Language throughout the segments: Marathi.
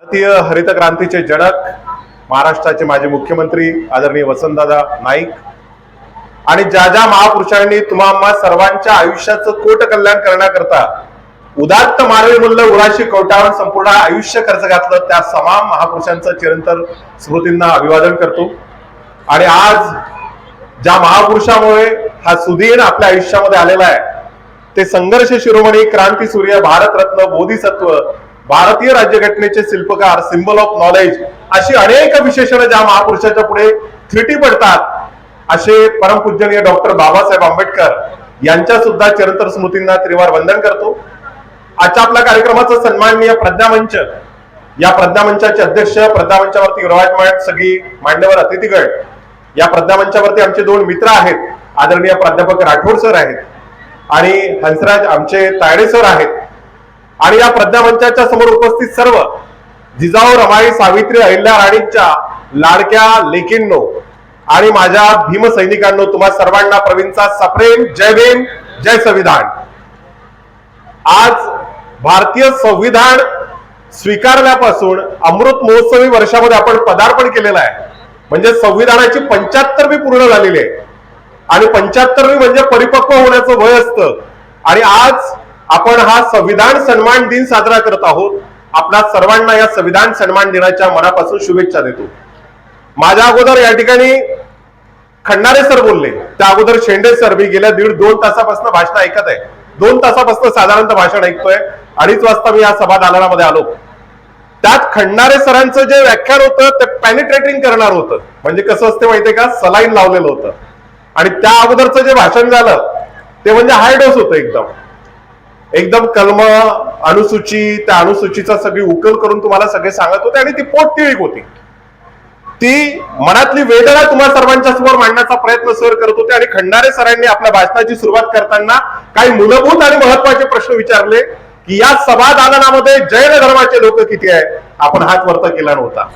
भारतीय हरित क्रांतीचे जनक महाराष्ट्राचे माजी मुख्यमंत्री आदरणीय वसंतदादा नाईक आणि ज्या ज्या महापुरुषांनी तुम्हा सर्वांच्या आयुष्याचं कोट कल्याण करण्याकरता उदात्त मानवी मूल्य उराशी कोटावर संपूर्ण आयुष्य खर्च घातलं, त्या तमाम महापुरुषांचं चिरंतन स्मृतींना अभिवादन करतो। आणि आज ज्या महापुरुषामुळे हा सुदीन आपल्या आयुष्यामध्ये आलेला आहे ते संघर्ष शिरोमणी, क्रांती सूर्य, भारतरत्न, बोधिसत्व, भारतीय राज्यघटनेचे शिल्पकार, सिंबल ऑफ नॉलेज, अशी अनेक विशेषणं ज्या महापुरुषाच्या पुढे थिटी पडतात असे परमपूजनीय डॉक्टर बाबासाहेब आंबेडकर यांच्या सुद्धा चिरंतन स्मृतींना त्रिवार वंदन करतो। आजच्या आपल्या कार्यक्रमाचं सन्माननीय प्रज्ञामंच, या प्रज्ञामंचाचे अध्यक्ष, प्रज्ञामंचावरती विराजमान सगळी मान्यवर अतिथीगण, या प्रज्ञामंचावरती आमचे दोन मित्र आहेत, आदरणीय प्राध्यापक राठोड सर आहेत आणि हंसराज आमचे तायडे सर आहेत। आणि या प्रज्ञामंचाच्या समोर उपस्थित सर्व जिजाऊ, रमाई, सावित्री, अहिल्या राणींच्या लाडक्या लेकींनो आणि माझ्या भीम सैनिकांनो, तुम्हा सर्वांना प्रवीणचा सप्रेम जय भीम, जय संविधान। आज भारतीय संविधान स्वीकारल्यापासून अमृत महोत्सवी वर्षामध्ये आपण पदार्पण केलेलं आहे, म्हणजे संविधानाची 75वी पूर्ण झालेली आहे आणि 75वी म्हणजे परिपक्व होण्याचं वय असतं। आणि आज आपण हा संविधान सन्मान दिन साजरा करत आहोत। आपल्या सर्वांना या संविधान सन्मान दिनाच्या मनापासून शुभेच्छा देतो। माझ्या अगोदर या ठिकाणी खंडारे सर बोलले, त्या अगोदर शेंडे सर, मी गेल्या 1.5-2 तासापासून भाषण ऐकत आहे, 2 तासापासून साधारणतः भाषण ऐकतोय, 2:30 वाजता मी या सभा दालनामध्ये आलो। त्यात खंडारे सरांचं जे व्याख्यान होतं ते पेनिट्रेटिंग करणार होतं, म्हणजे कसं असते माहितीये का, सलाईन लावलेलं होतं। आणि त्या अगोदरचं जे भाषण झालं ते म्हणजे हाय डोस होतं, एकदम कलम, अनुसूची, त्या अनुसूचीचा सगळी उकल करून तुम्हाला सगळे सांगत होते आणि ती पोटतिळीक होती। ती मनातली वेदना तुम्हा सर्वांच्या समोर मांडण्याचा प्रयत्न सर करत होते। आणि खंडारे सरांनी आपल्या भाषणाची सुरुवात करताना काही मूलभूत आणि महत्वाचे प्रश्न विचारले की या सभा दालनामध्ये जैन धर्माचे लोक किती आहे, आपण हात वरता केला नव्हता।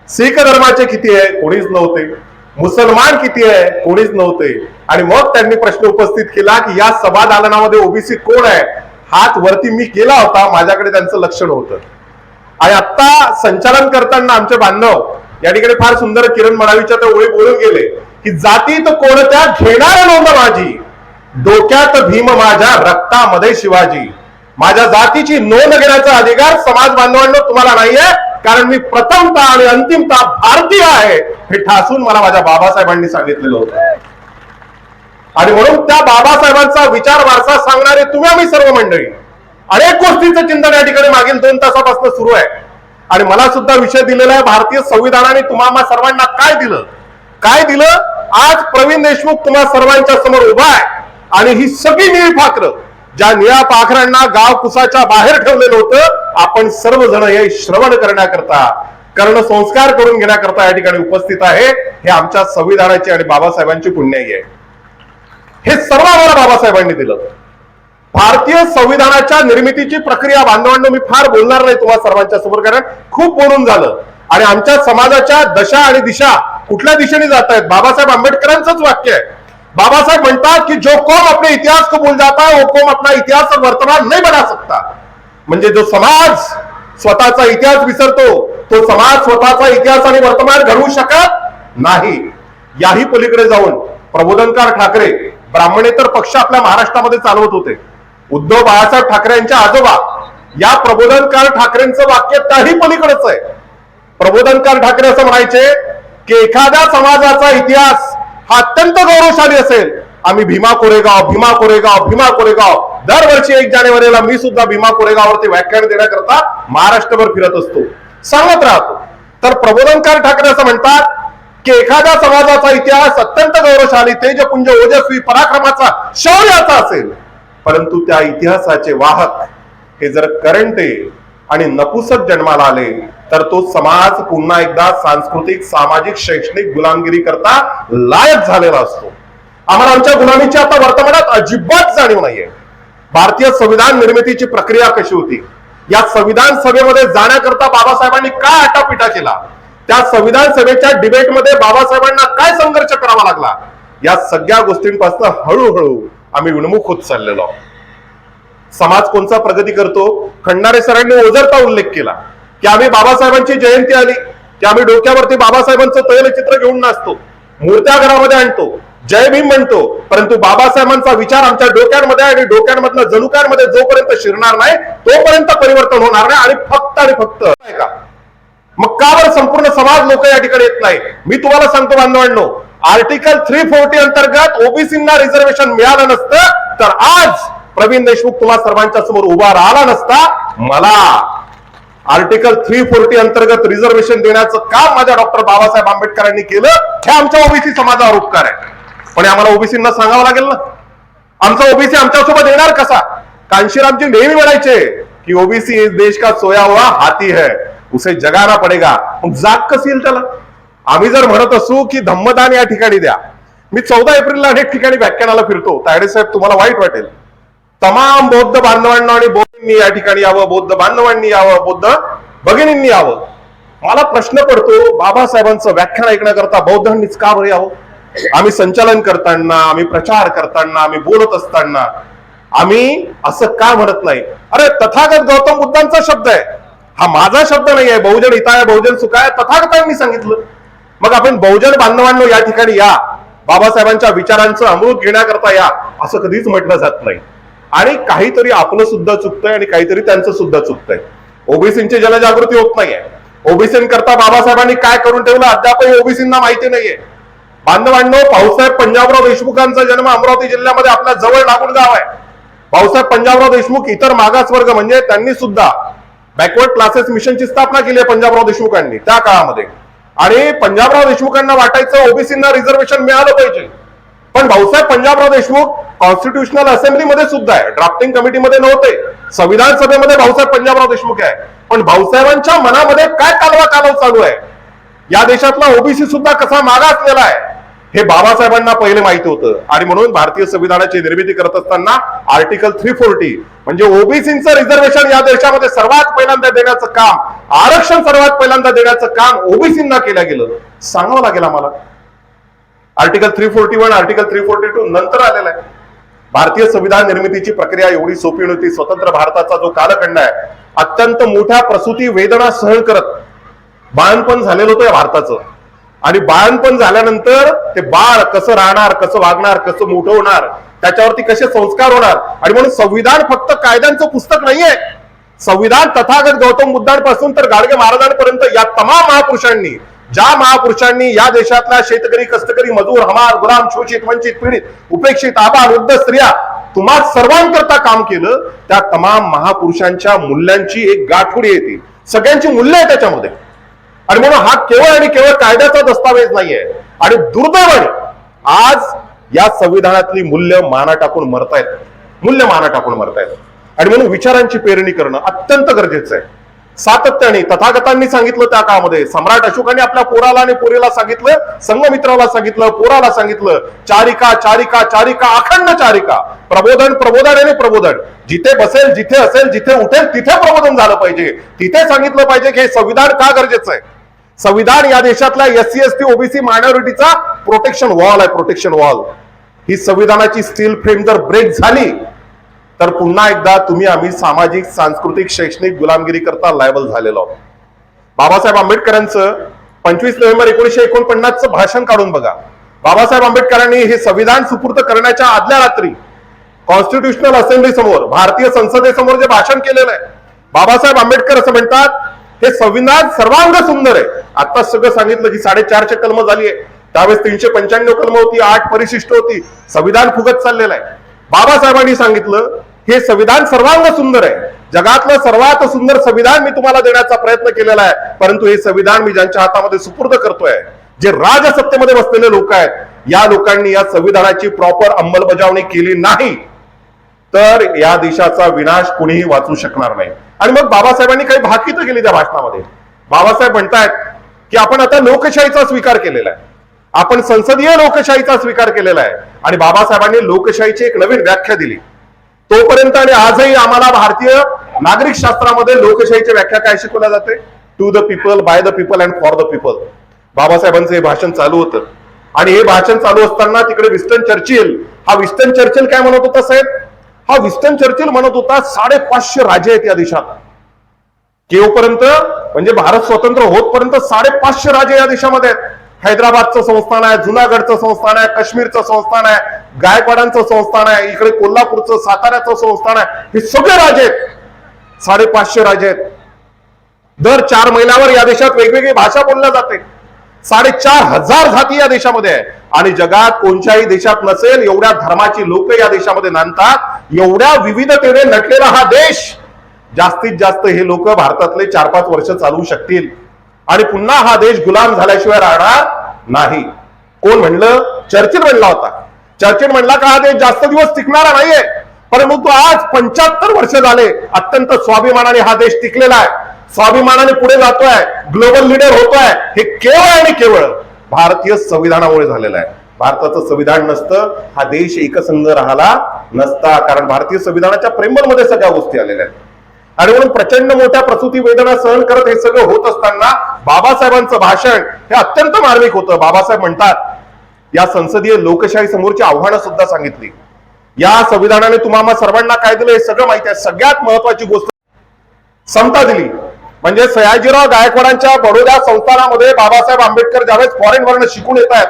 शीख धर्माचे किती आहे, कोणीच नव्हते। मुसलमान किती आहे, कोणीच नव्हते। आणि मग त्यांनी प्रश्न उपस्थित केला की या सभा दालनामध्ये ओबीसी कोण आहे, हात वरती मी केला होता, माझ्याकडे त्यांचं लक्ष नव्हतं। आणि आता संचालन करताना आमचे बांधव या ठिकाणी फार सुंदर किरण मडावीच्या त्या ओळी बोलून गेले की जातीत कोणत्या घेणार नोंद माझी, डोक्यात भीम माझ्या रक्तामध्ये शिवाजी। माझ्या जातीची नोंद घेण्याचा अधिकार समाज बांधवांना तुम्हाला नाहीये, कारण मी प्रथमतः आणि अंतिमतः भारतीय आहे हे ठासून मला माझ्या बाबासाहेबांनी सांगितलेलं होतं। आणि म्हणून त्या बाबासाहेबांचा विचार वारसा सांगणारे तुम्ही आम्ही सर्व मंडळी अनेक गोष्टींचं चिंतन या ठिकाणी मागील 2 तासापासून सुरू आहे। आणि मला सुद्धा विषय दिलेला आहे, भारतीय संविधानाने तुम्हा सर्वांना काय दिलं। आज प्रवीण देशमुख तुम्हा सर्वांच्या समोर उभा आहे आणि ही सगळी निळी पाखरं, ज्या निळ्या पाखरांना गाव कुसाच्या बाहेर ठेवलेलं होतं, आपण सर्वजण हे श्रवण करण्याकरता, कर्ण संस्कार करून घेण्याकरता या ठिकाणी उपस्थित आहे। हे आमच्या संविधानाची आणि बाबासाहेबांची पुण्याई आहे। हे सर्व आम्हाला बाबासाहेबांनी दिलं। भारतीय संविधानाच्या निर्मितीची प्रक्रिया बांधवांनो मी फार बोलणार नाही तुम्हा सर्वांच्या समोर, कारण खूप बोलून झालं। आणि आमच्या समाजाच्या दशा आणि दिशा कुठल्या दिशेने जात आहेत, बाबासाहेब आंबेडकरांचंच वाक्य आहे। बाबासाहेब म्हणतात की जो कौम अपने इतिहास को भूल जाता है वो कौम अपना इतिहास और वर्तमान नहीं बना सकता। म्हणजे जो समाज स्वतःचा इतिहास विसरतो तो समाज स्वतःचा इतिहास आणि वर्तमान घडवू शकत नाही। याही पलीकडे जाऊन प्रबोधनकार ठाकरे, ब्राह्मणेतर पक्ष आपल्या महाराष्ट्रामध्ये चालवत होते। उद्धव बाळासाहेब ठाकरे यांच्या आजोबा या प्रबोधनकार ठाकरेंचं वाक्य त्याही पलीकडेच आहे। प्रबोधनकार ठाकरे असं म्हणायचे की एखाद्या समाजाचा इतिहास हा अत्यंत गौरवशाली असेल, आम्ही भीमा कोरेगाव, भीमा कोरेगाव, भीमा कोरेगाव, दरवर्षी 1 जानेवारीला मी सुद्धा भीमा कोरेगाववरती व्याख्यान देण्याकरता महाराष्ट्रभर फिरत असतो, सांगत राहतो। तर प्रबोधनकार ठाकरे असं म्हणतात की एखाद्या समाजाचा इतिहास अत्यंत गौरवशाली, तेजपुंज, ओजस्वी, पराक्रमाचा, शौर्याचा असेल, परंतु त्या इतिहासाचे वाहक हे जर करंटे आणि नपुसक जन्माला आले तर तो समाज पुन्हा एकदा सांस्कृतिक, सामाजिक, शैक्षणिक गुलामगिरी करता लायक झालेला असतो। आम्हाला आमच्या गुलामीची आता वर्तमानात अजिबात जाणीव नाहीये। भारतीय संविधान निर्मितीची प्रक्रिया कशी होती, या संविधान सभेमध्ये जाण्याकरता बाबासाहेबांनी काय आटापिटा केला, त्या संविधान सभेच्या डिबेटमध्ये बाबासाहेबांना काय संघर्ष करावा लागला, या सगळ्या गोष्टींपासून हळूहळू आम्ही विनमुख होत चाललेलो। समाज कोणता प्रगती करतो, खंडारे सरांनी ओझरता उल्लेख केला की आम्ही बाबासाहेबांची जयंती आली की आम्ही डोक्यावरती बाबासाहेबांचं तैलचित्र घेऊन नाचतो, मूर्त्या घरामध्ये आणतो, जय भीम म्हणतो, परंतु बाबासाहेबांचा विचार आमच्या डोक्यांमध्ये आणि डोक्यांमधनं जणुकांमध्ये जोपर्यंत शिरणार नाही तोपर्यंत परिवर्तन होणार नाही. आणि फक्त का मग का बरं संपूर्ण समाज लोक या ठिकाणी येत नाही? मी तुम्हाला सांगतो बांधवांनो, आर्टिकल 340 अंतर्गत ओबीसींना रिझर्वेशन मिळालं नसतं तर आज प्रवीण देशमुख तुम्हा सर्वांच्या समोर उभा राहिला नसता. मला आर्टिकल 340 अंतर्गत रिझर्वेशन देण्याचं काम माझ्या डॉक्टर बाबासाहेब आंबेडकरांनी केलं, हे आमच्या ओबीसी समाजावर उपकार आहे. पण आम्हाला ओबीसींना सांगावं लागेल ना, आमचा ओबीसी आमच्यासोबत येणार कसा? कांशीरामजी नेहमी म्हणायचे की ओबीसी इस देश का सोया हुआ हाती है, उसे जगाना पडेगा. मग जाग कशी येईल त्याला? आम्ही जर म्हणत असू की धम्मदान या ठिकाणी द्या, मी 14 एप्रिलला अनेक ठिकाणी व्याख्यानाला फिरतो, तायडे साहेब तुम्हाला वाईट वाटेल, तमाम बौद्ध बांधवांना आणि बौद्धींनी या ठिकाणी यावं, बौद्ध बांधवांनी यावं, बौद्ध भगिनींनी यावं. मला प्रश्न पडतो, बाबासाहेबांचं व्याख्यान ऐकण्याकरता बौद्धांनीच का बरं यावं? आम्ही संचालन करताना, आम्ही प्रचार करताना, आम्ही बोलत असताना आम्ही असं का म्हणत नाही? अरे तथागत गौतम बुद्धांचा शब्द आहे, हा माझा शब्द नाही आहे. बहुजन हिताय बहुजन सुखाय तथागतांनी सांगितलं. मग आपण बहुजन बांधवांनो या ठिकाणी या, बाबासाहेबांच्या विचारांचं अमृत घेण्याकरता या, असं कधीच म्हटलं जात नाही. आणि काहीतरी आपलं सुद्धा चुकतंय आणि काहीतरी त्यांचं सुद्धा चुकतंय. ओबीसींची जनजागृती होत नाहीये. ओबीसींकरता बाबासाहेबांनी काय करून ठेवलं अद्यापही ओबीसींना माहिती नाहीये. बांधवांनो, भाऊसाहेब पंजाबराव देशमुखांचा जन्म अमरावती जिल्ह्यामध्ये आपल्या जवळ लागून गाव आहे. भाऊसाहेब पंजाबराव देशमुख इतर मागासवर्ग म्हणजे त्यांनी सुद्धा बॅकवर्ड क्लासेस मिशनची स्थापना केली आहे पंजाबराव देशमुखांनी त्या काळामध्ये. आणि पंजाबराव देशमुखांना वाटायचं ओबीसींना रिझर्वेशन मिळालं पाहिजे. पण भाऊसाहेब पंजाबराव देशमुख कॉन्स्टिट्युशनल असेंब्लीमध्ये सुद्धा आहे, ड्राफ्टिंग कमिटीमध्ये नव्हते. संविधान सभेमध्ये भाऊसाहेब पंजाबराव देशमुख आहे. पण भाऊसाहेबांच्या मनामध्ये काय कालवा कालव चालू आहे, या देशातला ओबीसी सुद्धा कसा मागासलेला आहे, हे बाबासाहेबांना पहिले माहिती होतं. आणि म्हणून भारतीय संविधानाची निर्मिती करत असताना आर्टिकल 340 म्हणजे ओबीसींचं रिझर्वेशन या देशामध्ये सर्वात पहिल्यांदा देण्याचं काम, आरक्षण सर्वात पहिल्यांदा देण्याचं काम ओबीसींना केलं गेलं. सांगावं लागेल आम्हाला. आर्टिकल 341 आर्टिकल 342 नंतर आलेला आहे. भारतीय संविधान निर्मितीची प्रक्रिया एवढी सोपी नव्हती. स्वतंत्र भारताचा जो कालखंड आहे, अत्यंत मोठ्या प्रसूती वेदना सहन करत बाळणपण झालेलं होतं या भारताचं. आणि बाळणपण झाल्यानंतर ते बाळ कसं राहणार, कसं वागणार, कसं मोठं होणार, त्याच्यावरती कसे संस्कार होणार. आणि म्हणून संविधान फक्त कायद्यांचं पुस्तक नाहीये. संविधान तथागत गौतम बुद्धांपासून तर गाडगे महाराजांपर्यंत या तमाम महापुरुषांनी, ज्या महापुरुषांनी या देशातल्या शेतकरी, कष्टकरी, मजूर, हमाल, गुलाम, शोषित, वंचित, पीडित, उपेक्षित, आबाल, वृद्ध, स्त्रिया, तुम्हा सर्वांकरता काम केलं, त्या तमाम महापुरुषांच्या मूल्यांची एक गाठोडी येते. सगळ्यांची मूल्य आहे त्याच्यामध्ये. आणि म्हणून हा केवळ आणि केवळ कायद्याचा दस्तावेज नाहीये. आणि दुर्दैवाने आज या संविधानातली मूल्य माना टाकून मरतायत, मूल्य माना टाकून मरतायत. आणि म्हणून विचारांची पेरणी करणं अत्यंत गरजेचं आहे. सातत्याने तथागतांनी सांगितलं, त्या काळामध्ये सम्राट अशोकाने आपल्या पोराला आणि पोरीला सांगितलं, संघमित्राला सांगितलं, पोराला सांगितलं, चारिका चारिका चारिका, अखंड चारिका, प्रबोधन प्रबोधन आणि प्रबोधन. जिथे बसेल, जिथे असेल, जिथे उठेल तिथे प्रबोधन झालं पाहिजे. तिथे सांगितलं पाहिजे की हे संविधान का गरजेचं आहे. संविधान या देशातल्या SC ST OBC मायनॉरिटीचा प्रोटेक्शन वॉल आहे, प्रोटेक्शन वॉल. ही संविधानाची स्टील फ्रेम जर ब्रेक झाली तर पुन्हा एकदा तुम्ही आम्ही सामाजिक, सांस्कृतिक, शैक्षणिक गुलामगिरी करता लायबल झालेलो आहोत. बाबासाहेब आंबेडकरांचं 25 नोव्हेंबर 1949चं भाषण काढून बघा. बाबासाहेब आंबेडकरांनी हे संविधान सुपूर्द करण्याच्या आदल्या रात्री कॉन्स्टिट्युशनल असेंब्ली समोर, भारतीय संसदेसमोर जे भाषण केलेलं आहे, बाबासाहेब आंबेडकर असं म्हणतात, हे संविधान सर्वांग सुंदर आहे. आता सगळं सांगितलं की 450 कलम झाली आहे, त्यावेळेस 395 कलम होती, 8 परिशिष्ट होती, संविधान फुगत चाललेलं आहे. बाबासाहेबांनी सांगितलं हे संविधान सर्वांग सुंदर आहे, जगातलं सर्वात सुंदर संविधान मी तुम्हाला देण्याचा प्रयत्न केलेला आहे, परंतु हे संविधान मी ज्यांच्या हातामध्ये सुपूर्द करतोय, जे राजसत्तेमध्ये बसलेले लोक आहेत, या लोकांनी या संविधानाची प्रॉपर अंमलबजावणी केली नाही तर या देशाचा विनाश कुणीही वाचू शकणार नाही. आणि मग बाबासाहेबांनी काही भाकीतं केली त्या भाषणामध्ये. बाबासाहेब म्हणतायत की आपण आता लोकशाहीचा स्वीकार केलेला आहे, आपण संसदीय लोकशाहीचा स्वीकार केलेला आहे. आणि बाबासाहेबांनी लोकशाहीची एक नवीन व्याख्या दिली. तोपर्यंत आणि आजही आम्हाला भारतीय नागरिक शास्त्रामध्ये लोकशाहीची व्याख्या काय शिकवल्या जाते? To the people, by the people and for the people. बाबासाहेबांचं हे भाषण चालू होतं. आणि हे भाषण चालू असताना तिकडे विस्टन चर्चिल, हा विस्टन चर्चिल काय म्हणत होता साहेब? हा विस्टन चर्चिल म्हणत होता 550 राजे आहेत या देशात. केवपर्यंत म्हणजे भारत स्वतंत्र होतपर्यंत 550 राजे या देशामध्ये आहेत. हैदराबादचं संस्थान आहे, जुनागडचं संस्थान आहे, काश्मीरचं संस्थान आहे, गायकवाडांचं संस्थान आहे, इकडे कोल्हापूरचं साताऱ्याचं संस्थान आहे. हे सगळे राजे आहेत, 550 राजे आहेत. दर 4 महिन्यावर या देशात वेगवेगळी भाषा बोलल्या जाते. 4,500 जाती या देशामध्ये आहे. आणि जगात कोणत्याही देशात नसेल एवढ्या धर्माची लोक या देशामध्ये नांदतात. एवढ्या विविधतेने नटलेला हा देश, जास्तीत जास्त हे लोक भारतातले 4-5 वर्ष चालवू शकतील आणि पुन्हा हा देश गुलाम झाल्याशिवाय राहणार नाही. कोण म्हणलं? चर्चिल म्हणला होता. चर्चिल म्हणला का हा देश जास्त दिवस टिकणारा नाहीये, परंतु आज 75 वर्ष झाले अत्यंत स्वाभिमानाने हा देश टिकलेला आहे, स्वाभिमानाने पुढे जातोय, ग्लोबल लीडर होतोय. हे केवळ आणि केवळ भारतीय संविधानामुळे झालेलं आहे. भारताचं संविधान नसतं हा देश एकसंघ राहिला नसता, कारण भारतीय संविधानाच्या प्रेमबल मध्ये सगळ्या गोष्टी आलेल्या आहेत. आणि म्हणून प्रचंड मोठ्या प्रसूती वेदना सहन करत हे सगळं होत असताना बाबासाहेबांचं भाषण हे अत्यंत मार्मिक होतं. बाबासाहेब म्हणतात, या संसदीय लोकशाही समोरची आव्हानं सुद्धा सांगितली. या संविधानाने तुम्हाला सर्वांना काय दिलं हे सगळं माहिती आहे. सगळ्यात महत्वाची गोष्ट समता दिली. म्हणजे सयाजीराव गायकवाडांच्या बडोदा संस्थानामध्ये बाबासाहेब आंबेडकर ज्यावेळेस फॉरेन वरनं शिकून येत आहेत,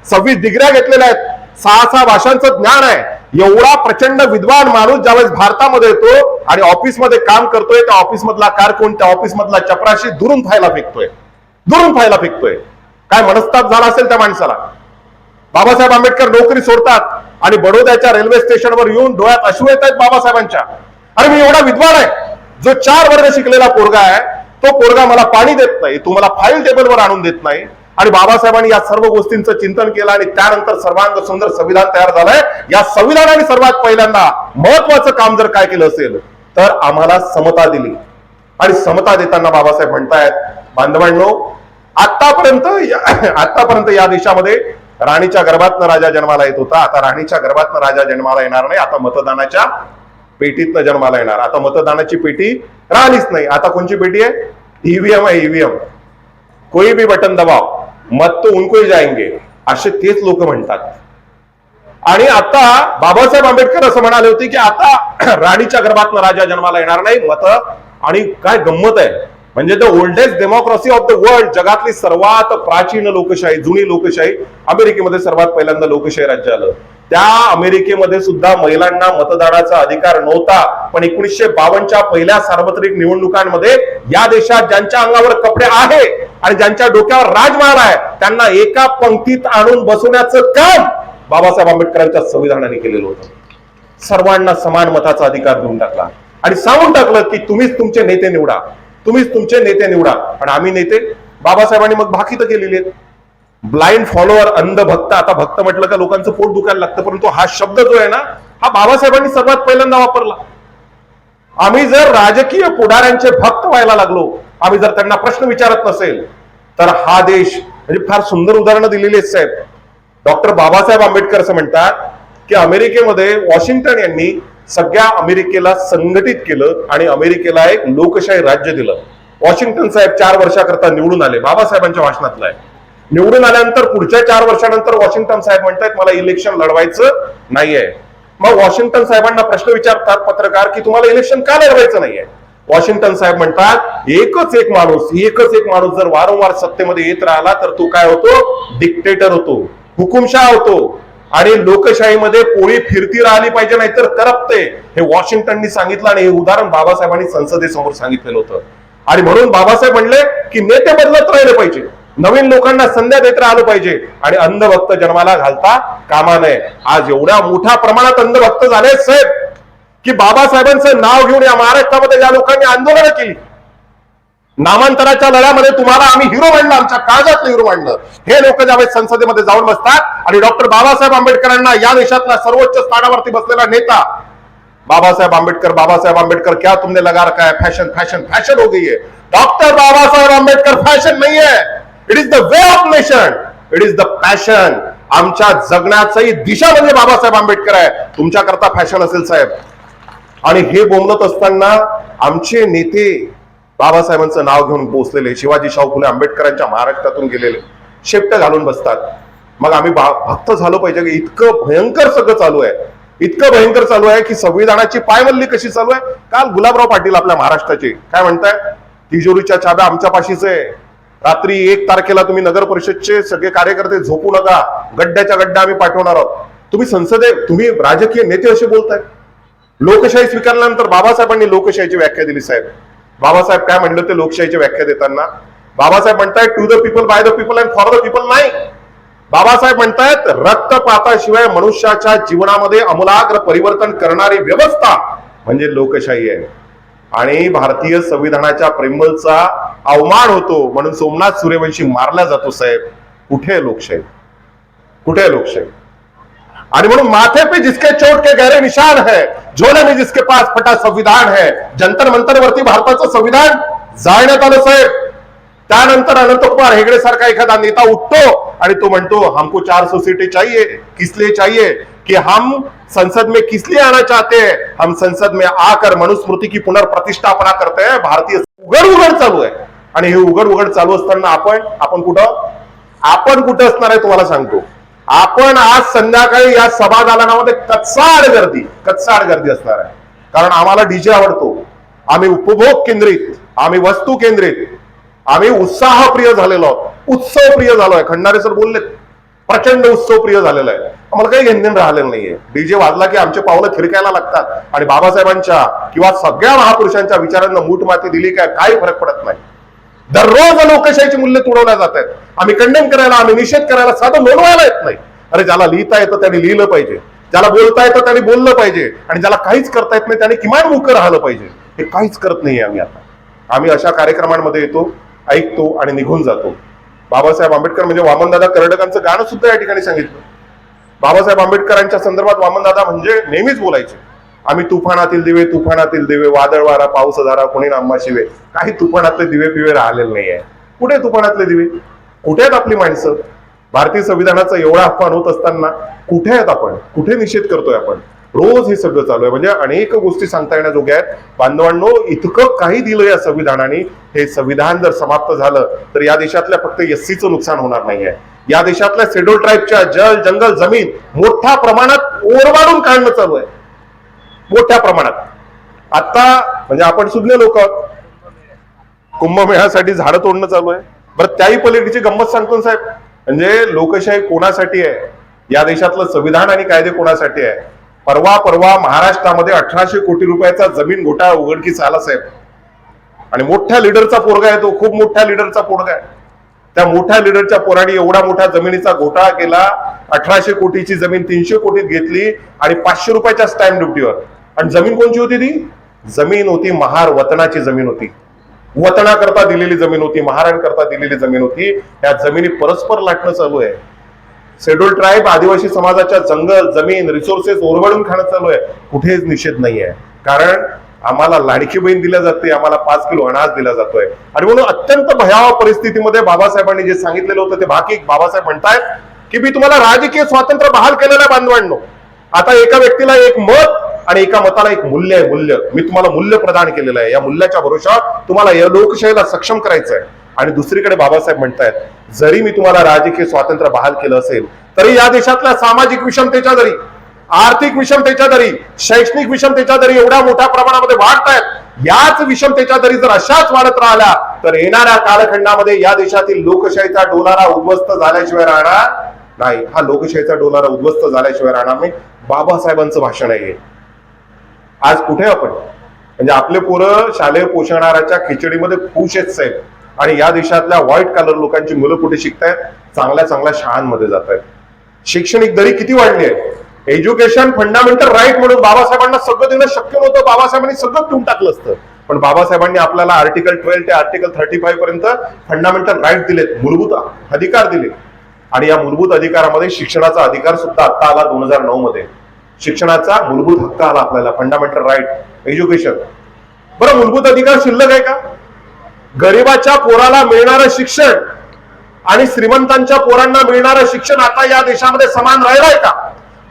26 डिग्र्या घेतलेल्या आहेत, 6 भाषांचं ज्ञान आहे, एवढा प्रचंड विद्वान माणूस ज्यावेळेस भारतामध्ये येतो आणि ऑफिसमध्ये काम करतोय, त्या ऑफिस मधला कारकून त्या ऑफिस मधला चपराशी दुरून फायला फेकतोय. काय मनस्ताप झाला असेल त्या माणसाला. बाबासाहेब आंबेडकर नोकरी सोडतात आणि बडोद्याच्या रेल्वे स्टेशनवर येऊन डोळ्यात अश्रू येत आहेत बाबासाहेबांच्या. अरे मी एवढा विद्वान आहे, जो 4 वर्ग शिकलेला पोरगा आहे, तो पोरगा मला पाणी देत नाही, तो मला फाईल टेबलवर आणून देत नाही. आणि बाबासाहेबांनी या सर्व गोष्टींचं चिंतन केलं आणि त्यानंतर सर्वांग सुंदर संविधान तयार झालंय. या संविधानाने सर्वात पहिल्यांदा महत्वाचं काम जर काय केलं असेल तर आम्हाला समता दिली. आणि समता देताना बाबासाहेब म्हणतायत, बांधवांनो, आतापर्यंत या देशामध्ये राणीच्या गर्भातनं राजा जन्माला येत होता. आता राणीच्या गर्भातनं राजा जन्माला येणार नाही, आता मतदानाच्या पेटीतनं जन्माला येणार. आता मतदानाची पेटी राहिलीच नाही, आता कोणची पेटी आहे? ईव्हीएम आहे. ईव्हीएम, कोई भी बटन दबाव, मत तो उनको ही जाएंगे, असे तेच लोक म्हणतात. आणि आता बाबासाहेब आंबेडकर असं म्हणाले होते की आता राणीच्या गर्भातनं राजा जन्माला येणार नाही, मत. आणि काय गंमत आहे, म्हणजे the oldest democracy of the world, जगातली सर्वात प्राचीन लोकशाही, जुनी लोकशाही, अमेरिकेमध्ये सर्वात पहिल्यांदा लोकशाही राज्य आलं. त्या अमेरिकेमध्ये सुद्धा महिलांना मतदानाचा अधिकार नव्हता. पण 1952च्या पहिल्या सार्वत्रिक निवडणुकांमध्ये या देशात ज्यांच्या अंगावर कपडे आहे आणि ज्यांच्या डोक्यावर राजमाळ आहे त्यांना एका पंक्तीत आणून बसवण्याचं काम बाबासाहेब आंबेडकरांच्या संविधानाने केलेलं होतं. सर्वांना समान मताचा अधिकार देऊन टाकला आणि सांगून टाकलं की तुम्हीच तुमचे नेते निवडा, तुम्हीच तुमचे नेते निवडा. आणि आम्ही नेते, बाबासाहेबांनी मग भाकीतं केलेली आहेत. ब्लाइंड फॉलोअर, अंध भक्त. आता भक्त म्हटलं का लोकांचं पोट दुखायला लागतं, परंतु हा शब्द जो आहे ना, हा बाबासाहेबांनी सर्वात पहिल्यांदा वापरला. आम्ही जर राजकीय पुढाऱ्यांचे भक्त व्हायला लागलो, आम्ही जर त्यांना प्रश्न विचारत नसेल तर हा देश, म्हणजे फार सुंदर उदाहरणं दिलेली आहेत साहेब. डॉक्टर बाबासाहेब आंबेडकर असं म्हणतात की अमेरिकेमध्ये वॉशिंग्टन यांनी सगळ्या अमेरिकेला संघटित केलं आणि अमेरिकेला एक लोकशाही राज्य दिलं. वॉशिंग्टन साहेब 4 वर्षाकरता निवडून आले, बाबासाहेबांच्या भाषणातलं आहे. निवडून आल्यानंतर पुढच्या 4 वर्षानंतर वॉशिंग्टन साहेब म्हणतात मला इलेक्शन लढवायचं नाहीये. मग वॉशिंग्टन साहेबांना प्रश्न विचारतात पत्रकार की तुम्हाला इलेक्शन का लढवायचं नाहीये. वॉशिंग्टन साहेब म्हणतात एकच एक माणूस जर वारंवार सत्तेमध्ये येत राहिला तर तो काय होतो? डिक्टेटर होतो, हुकुमशाह होतो. आणि लोकशाहीमध्ये पोळी फिरती राहिली पाहिजे, नाहीतर करपते. हे वॉशिंग्टननी सांगितलं आणि हे उदाहरण बाबासाहेबांनी संसदेसमोर सांगितलेलं होतं. आणि म्हणून बाबासाहेब म्हणले की नेते बदलत राहिले पाहिजे, नवीन लोकांना संधी देत राहिलं पाहिजे आणि अंधभक्त जन्माला घालता कामा नये. आज एवढ्या मोठ्या प्रमाणात अंधभक्त झाले साहेब की बाबासाहेबांचं नाव घेऊन या महाराष्ट्रामध्ये ज्या लोकांनी आंदोलनं केली, नामांतराच्या लढ्यामध्ये तुम्हाला आम्ही हिरो मांडलं, आमच्या काळजातलं हिरो मांडलं. हे लोक ज्यावेळेस संसदेमध्ये जाऊन बसतात आणि डॉक्टर बाबासाहेब आंबेडकरांना, या देशातला सर्वोच्च स्थानावरती बसलेला नेता बाबासाहेब आंबेडकर, क्या तुमने लगा रखा है फैशन हो गई है. डॉक्टर बाबासाहेब आंबेडकर फॅशन नाही है, it is the way of nation, it is the passion. आमच्या जगण्याची दिशा म्हणजे बाबासाहेब आंबेडकर आहे, तुमच्याकरता फॅशन असेल साहेब. आणि हे बोलत असताना आमचे नेते बाबासाहेबांचं नाव घेऊन पोहोचलेले, शिवाजी शाहू फुले आंबेडकरांच्या महाराष्ट्रातून गेलेले, शेपट घालून बसतात. मग आम्ही भक्त झालो पाहिजे की इतकं भयंकर सगळं चालू आहे, इतकं भयंकर चालू आहे की संविधानाची पायमल्ली कशी चालू आहे. काल गुलाबराव पाटील आपल्या महाराष्ट्राचे काय म्हणताय, तिजोरीच्या चाब्या आमच्या पाशीच आहे. रात्री 1 तारखेला तुम्ही नगर परिषदचे सगळे कार्यकर्ते झोपू नका, गड्ड्याच्या गड्डा आम्ही पाठवणार आहोत. तुम्ही राजकीय नेते असे बोलताय. लोकशाही स्वीकारल्यानंतर बाबासाहेबांनी लोकशाहीची व्याख्या दिली. साहेब बाबासाहेब काय म्हणले होते लोकशाहीची व्याख्या देताना? बाबासाहेब म्हणतायत to the people, by the people and for the people. नाही, बाबासाहेब म्हणतायत रक्तपाताशिवाय मनुष्याच्या जीवनामध्ये आमूलाग्र परिवर्तन करणारी व्यवस्था म्हणजे लोकशाही आहे. आणि भारतीय संविधानाच्या प्रेमलचा अवमान होतो म्हणून सोमनाथ सूर्यवंशी मारला जातो. साहेब कुठे आहे लोकशाही? कुठे आहे लोकशाही? आणि म्हणून माथे पे जिसके चोट के गहरे निशान है, झोले में जिसके पास फटा संविधान है, जंतर मंतर वरती भारताचं संविधान जाळण्यात आलं. साहेब त्यानंतर अनंतकुमार हेगडे सारखा एखादा नेता उठतो आणि तो म्हणतो हमको 400 सीटें चाहिए. किस लिए चाहिए? कि हम संसद में किस लिए आना चाहते हैं? हम संसद में आकर मनुस्मृति की पुनर्प्रतिष्ठापना करते हैं. भारतीय उघड चालू आहे. आणि हे उघड चालू असताना आपण कुठं असणार आहे तुम्हाला सांगतो. आपण आज संध्याकाळी या सभा दालनामध्ये कच्चाड गर्दी असणार आहे. कारण आम्हाला डीजे आवडतो, आम्ही उपभोग केंद्रित, आम्ही वस्तू केंद्रित, आम्ही उत्साहप्रिय झालेलो आहोत, उत्सवप्रिय झालोय. खंडारे सर बोलले प्रचंड उत्सवप्रिय झालेलं आहे. आम्हाला काही घेणदेण राहिलेलं नाहीये. डीजे वाजला की आमचे पावलं थिरकायला लागतात आणि बाबासाहेबांच्या किंवा सगळ्या महापुरुषांच्या विचारांना मूठ माती दिली काय काही फरक पडत नाही. दररोज लोकशाहीची मूल्य तुडवल्या जात आहेत. आम्ही कंडेम करायला, आम्ही निषेध करायला, साधं नोंदवायला येत नाही. अरे ज्याला लिहिता येतं त्यांनी लिहिलं पाहिजे, ज्याला बोलता येतं त्यांनी बोललं पाहिजे, आणि ज्याला काहीच करता येत नाही त्यांनी किमान मुख राहिलं पाहिजे. हे काहीच करत नाहीये आम्ही. आता आम्ही अशा कार्यक्रमांमध्ये येतो, ऐकतो आणि निघून जातो. बाबासाहेब आंबेडकर म्हणजे वामनदादा कर्डकांचं गाणं सुद्धा या ठिकाणी सांगितलं. बाबासाहेब आंबेडकरांच्या संदर्भात वामनदादा म्हणजे नेहमीच बोलायचे, आम्ही तुफानातील दिवे, वादळ वारा पाऊस धारा कोणी नाम्हा शिवे. काही तुफानातले दिवे पिवे राहिलेले नाहीये. कुठे तुफानातले दिवे? कुठे आहेत आपली माणसं? भारतीय संविधानाचा एवढा अपमान होत असताना कुठे आहेत आपण? कुठे निषेध करतोय आपण? रोज हे सगळं चालू आहे. म्हणजे अनेक गोष्टी सांगता येण्याजोग्या आहेत. बांधवांनो, इतकं काही दिलं या संविधानाने. हे संविधान जर समाप्त झालं तर या देशातल्या फक्त एससीचं नुकसान होणार नाहीये. या देशातल्या शेड्यूल ट्राईबच्या जल जंगल जमीन मोठ्या प्रमाणात ओरबाडून काढणं चालू आहे, मोठ्या प्रमाणात. आता म्हणजे आपण सुज्ञ लोक आहोत, कुंभमेळ्यासाठी झाडं तोडणं चालू आहे. बरं त्याही पलीकडची गंमत सांगतो साहेब. म्हणजे लोकशाही कोणासाठी आहे? या देशातलं संविधान आणि कायदे कोणासाठी आहे? परवा महाराष्ट्रामध्ये 1800 कोटी रुपयाचा जमीन घोटाळा उघडकीस आला साहेब. आणि मोठ्या लिडरचा पोरगा आहे तो, खूप मोठ्या लिडरचा पोरगा आहे. त्या मोठ्या लिडरच्या पोराने एवढा मोठ्या जमिनीचा घोटाळा केला. 1800 कोटीची जमीन 300 कोटीत घेतली आणि 500 रुपयाच्या स्टॅम्प ड्युटीवर. आणि जमीन कोणची होती ती? जमीन होती महार वतनाची जमीन होती. वतनाकरता दिलेली जमीन होती, महारांकरता दिलेली जमीन होती. या जमिनी परस्पर लाटणं चालू आहे. शेड्यूल ट्राईब आदिवासी समाजाच्या जंगल जमीन रिसोर्सेस ओरबाडून खाणं चालू आहे. कुठेच निषेध नाहीये. कारण आम्हाला लाडकी बहीण दिल्या जाते, आम्हाला 5 किलो अनाज दिला जातोय. आणि म्हणून अत्यंत भयावह परिस्थितीमध्ये बाबासाहेबांनी जे सांगितलेलं होतं ते भाकीक बाबासाहेब म्हणतायत की मी तुम्हाला राजकीय स्वातंत्र्य बहाल केलेलं आहे बांधवांनो. आता एका व्यक्तीला एक मत आणि एका मताला एक मूल्य आहे. मी तुम्हाला मूल्य प्रदान केलेलं आहे. या मूल्याच्या भरोशावर तुम्हाला या लोकशाहीला सक्षम करायचं आहे. आणि दुसरीकडे बाबासाहेब म्हणतायत जरी मी तुम्हाला राजकीय स्वातंत्र्य बहाल केलं असेल तरी या देशातल्या सामाजिक विषमतेच्या दरी, आर्थिक विषमतेच्या दरी, शैक्षणिक विषमतेच्या दरी एवढ्या मोठ्या प्रमाणामध्ये वाढतायत. याच विषमतेच्या दरी जर अशाच वाढत राहिल्या तर येणाऱ्या कालखंडामध्ये या देशातील लोकशाहीचा डोलारा उद्ध्वस्त झाल्याशिवाय राहणार नाही. हा लोकशाहीचा डोलारा उद्ध्वस्त झाल्याशिवाय राहणार नाही. बाबासाहेबांचं भाषण आहे. आज कुठे आपण म्हणजे आपले पोरं शालेय पोषण आहाराच्या खिचडीमध्ये खुश आहेत साहेब. आणि या देशातल्या व्हाईट कलर लोकांची मुलं कुठे शिकतायत? चांगल्या शाळांमध्ये जात आहेत. शैक्षणिक दरी किती वाढली आहे? एज्युकेशन फंडामेंटल राईट म्हणून बाबासाहेबांना सगळं देणं शक्य नव्हतं. बाबासाहेबांनी सगळं देऊन टाकलं असतं. पण बाबासाहेबांनी आपल्याला आर्टिकल 12 ते आर्टिकल 35 पर्यंत फंडामेंटल राईट दिलेत, मूलभूत अधिकार दिले. आणि या मूलभूत अधिकारामध्ये शिक्षणाचा अधिकार सुद्धा आता आला 2009 मध्ये. शिक्षणाचा मूलभूत हक्क आला आपल्याला, फंडामेंटल राईट एज्युकेशन. बरं मूलभूत अधिकार शिल्लक आहे का? गरिबाच्या पोराला मिळणारं शिक्षण आणि श्रीमंतांच्या पोरांना मिळणारं शिक्षण आता या देशामध्ये समान राहिलंय का?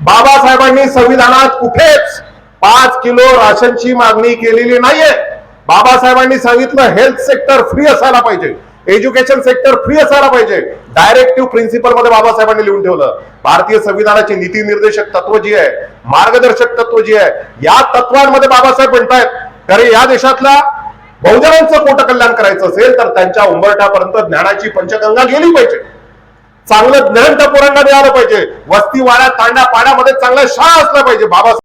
बाबासाहेबांनी संविधानात कुठेच 5 किलो राशनची मागणी केलेली नाहीये. बाबासाहेबांनी सांगितलं हेल्थ सेक्टर फ्री असायला पाहिजे, एज्युकेशन सेक्टर फ्री असायला पाहिजे. डायरेक्टिव्ह प्रिन्सिपल मध्ये बाबासाहेबांनी लिहून ठेवलं. भारतीय संविधानाची नीती निर्देशक तत्व जी आहे, मार्गदर्शक तत्व जी आहे, या तत्वांमध्ये बाबासाहेब म्हणतायत अरे या देशातल्या बहुजनांचं कोट कल्याण करायचं असेल तर त्यांच्या उंबरठ्यापर्यंत ज्ञानाची पंचगंगा गेली पाहिजे. चांगलं ज्ञान त्या पोरांना मिळालं पाहिजे. वस्ती वाड्यात तांड्या पाड्यामध्ये चांगल्या शाळा असल्या पाहिजे. बाबा